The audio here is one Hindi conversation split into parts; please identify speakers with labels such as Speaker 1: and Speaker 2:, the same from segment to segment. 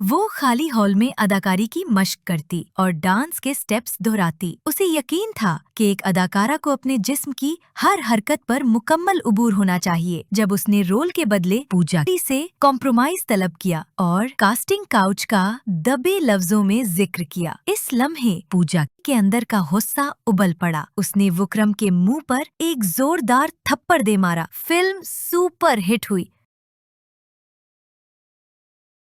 Speaker 1: वो खाली हॉल में अदाकारी की मश्क करती और डांस के स्टेप्स दोहराती। उसे यकीन था कि एक अदाकारा को अपने जिस्म की हर हरकत पर मुकम्मल उबूर होना चाहिए। जब उसने रोल के बदले पूजा से कॉम्प्रोमाइज तलब किया और कास्टिंग काउच का दबे लफ्जों में जिक्र किया, इस लम्हे पूजा के अंदर का गुस्सा उबल पड़ा। उसने विक्रम के मुंह पर एक जोरदार थप्पड़ दे मारा। फिल्म सुपर हिट हुई।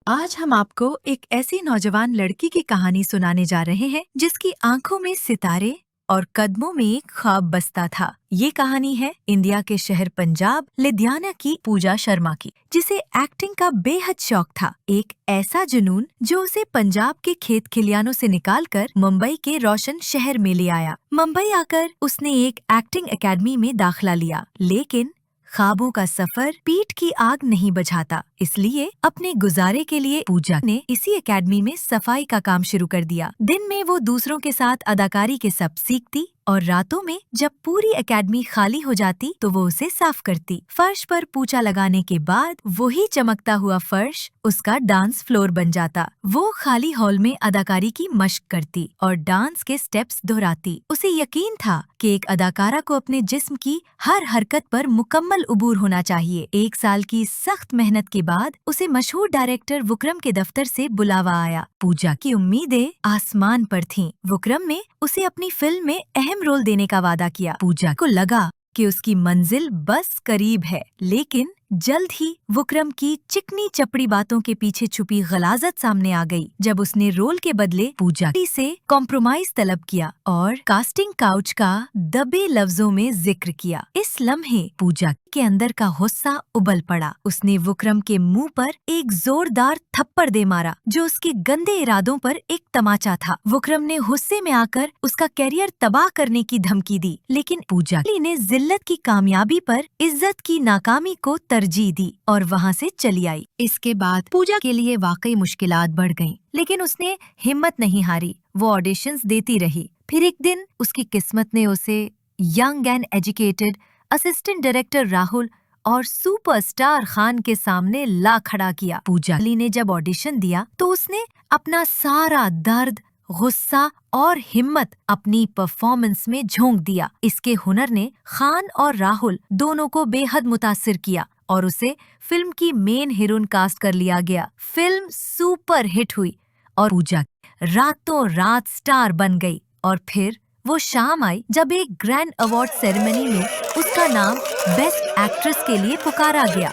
Speaker 1: आज हम आपको एक ऐसी नौजवान लड़की की कहानी सुनाने जा रहे हैं जिसकी आंखों में सितारे और कदमों में एक ख्वाब बसता था। ये कहानी है इंडिया के शहर पंजाब लुधियाना की पूजा शर्मा की, जिसे एक्टिंग का बेहद शौक था। एक ऐसा जुनून जो उसे पंजाब के खेत खलियानों से निकालकर मुंबई के रोशन शहर में ले आया। मुंबई आकर उसने एक एक्टिंग एकेडमी में दाखिला लिया, लेकिन ख्वाबों का सफर पीठ की आग नहीं बुझाता। इसलिए अपने गुजारे के लिए पूजा ने इसी एकेडमी में सफाई का काम शुरू कर दिया। दिन में वो दूसरों के साथ अदाकारी के सब सीखती और रातों में जब पूरी एकेडमी खाली हो जाती तो वो उसे साफ करती। फर्श पर पोछा लगाने के बाद वही चमकता हुआ फर्श उसका डांस फ्लोर बन जाता। वो खाली हॉल में अदाकारी की मश्क करती और डांस के स्टेप्स दोहराती। उसे यकीन था कि एक अदाकारा को अपने जिस्म की हर हरकत पर मुकम्मल उबूर होना चाहिए। 1 साल की सख्त मेहनत के बाद उसे मशहूर डायरेक्टर विक्रम के दफ्तर से बुलावा आया। पूजा की उम्मीदें आसमान पर थीं। विक्रम ने उसे अपनी फिल्म में अहम रोल देने का वादा किया। पूजा को लगा कि उसकी मंजिल बस करीब है, लेकिन जल्द ही विक्रम की चिकनी चपड़ी बातों के पीछे छुपी गलाजत सामने आ गई। जब उसने रोल के बदले पूजा से कॉम्प्रोमाइज तलब किया और कास्टिंग काउच का दबे लफ्जों में जिक्र किया, इस लम्हे पूजा के अंदर का गुस्सा उबल पड़ा। उसने विक्रम के मुंह पर एक जोरदार थप्पड़ दे मारा, जो उसके गंदे इरादों पर एक तमाचा था। विक्रम ने गुस्से में आकर उसका कैरियर तबाह करने की धमकी दी, लेकिन पूजा ने जिल्लत की कामयाबी पर इज्जत की नाकामी को तरजीह दी और वहाँ से चली आई। इसके बाद पूजा के लिए वाकई मुश्किलात बढ़ गईं, लेकिन उसने हिम्मत नहीं हारी। वो ऑडिशंस देती रही। फिर एक दिन उसकी किस्मत ने उसे young and educated assistant director Rahul और सुपरस्टार खान के सामने ला खड़ा किया। पूजा ने जब ऑडिशन दिया तो उसने अपना सारा दर्द, गुस्सा और हिम्मत अपनी परफॉर्मेंस में झोंक दिया। इसके हुनर ने खान और राहुल दोनों को बेहद मुतासिर किया और उसे फिल्म की मेन हीरोइन कास्ट कर लिया गया। फिल्म सुपर हिट हुई और पूजा रातों रात स्टार बन गई। और फिर वो शाम आई जब एक ग्रैंड अवार्ड सेरेमनी में उसका नाम बेस्ट एक्ट्रेस के लिए पुकारा गया।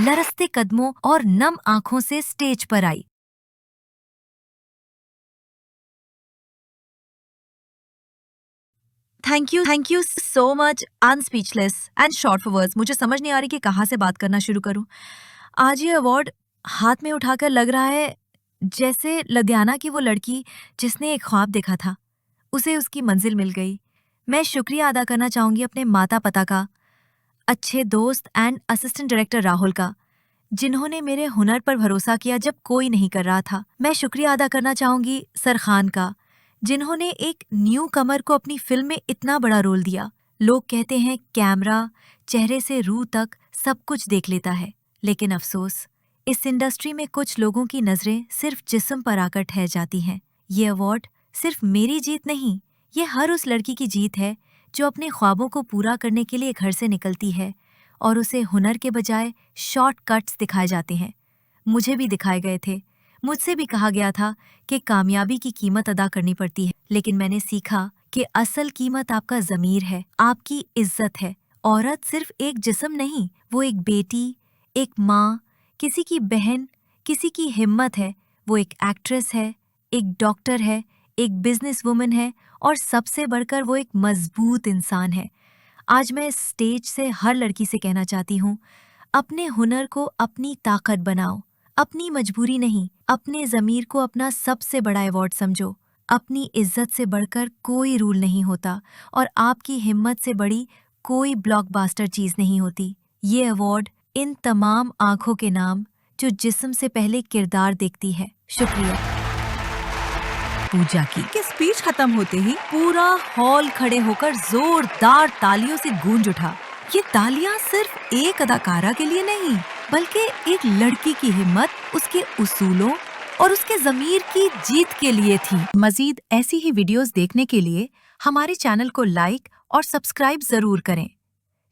Speaker 1: लरसते कदमों और नम आंखों से स्टेज पर आई। Thank you so much. Unspeechless and short for words. मुझे समझ नहीं आ रही कि कहाँ से बात करना शुरू करूं। आज ये अवार्ड हाथ में उठाकर लग रहा है जैसे लुधियाना की वो लड़की जिसने एक ख्वाब देखा था, उसे उसकी मंजिल मिल गई। मैं शुक्रिया अदा करना चाहूंगी अपने माता पिता का, अच्छे दोस्त एंड असिस्टेंट डायरेक्टर राहुल का, जिन्होंने मेरे हुनर पर भरोसा किया जब कोई नहीं कर रहा था। मैं शुक्रिया अदा करना चाहूंगी सर खान का, जिन्होंने एक न्यू कमर को अपनी फिल्म में इतना बड़ा रोल दिया। लोग कहते हैं कैमरा चेहरे से रूह तक सब कुछ देख लेता है, लेकिन अफसोस इस इंडस्ट्री में कुछ लोगों की नजरें सिर्फ जिस्म पर आकर ठहर जाती हैं। ये अवार्ड सिर्फ मेरी जीत नहीं, ये हर उस लड़की की जीत है जो अपने ख्वाबों को पूरा करने के लिए घर से निकलती है और उसे हुनर के बजाय शॉर्टकट्स दिखाए जाते हैं। मुझे भी दिखाए गए थे। मुझसे भी कहा गया था कि कामयाबी की कीमत अदा करनी पड़ती है, लेकिन मैंने सीखा कि असल कीमत आपका ज़मीर है, आपकी इज्जत है। औरत सिर्फ एक जिस्म नहीं, वो एक बेटी, एक माँ, किसी की बहन, किसी की हिम्मत है। वो एक एक्ट्रेस है, एक डॉक्टर है, एक बिजनेस वुमन है और सबसे बढ़कर वो एक मजबूत इंसान है। आज मैं इस स्टेज से हर लड़की से कहना चाहती हूँ, अपने हुनर को अपनी ताकत बनाओ, अपनी मजबूरी नहीं। अपने ज़मीर को अपना सबसे बड़ा अवार्ड समझो। अपनी इज्जत से बढ़कर कोई रूल नहीं होता और आपकी हिम्मत से बड़ी कोई ब्लॉकबस्टर चीज़ नहीं होती। ये अवार्ड इन तमाम आंखों के नाम जो जिस्म से पहले किरदार देखती है। शुक्रिया। पूजा की स्पीच खत्म होते ही पूरा हॉल खड़े होकर जोरदार तालियों से गूंज उठा। ये तालियां सिर्फ एक अदाकारा के लिए नहीं, बल्कि एक लड़की की हिम्मत, उसके उसूलों और उसके ज़मीर की जीत के लिए थी। मज़ीद ऐसी ही वीडियोस देखने के लिए हमारे चैनल को लाइक और सब्सक्राइब ज़रूर करें।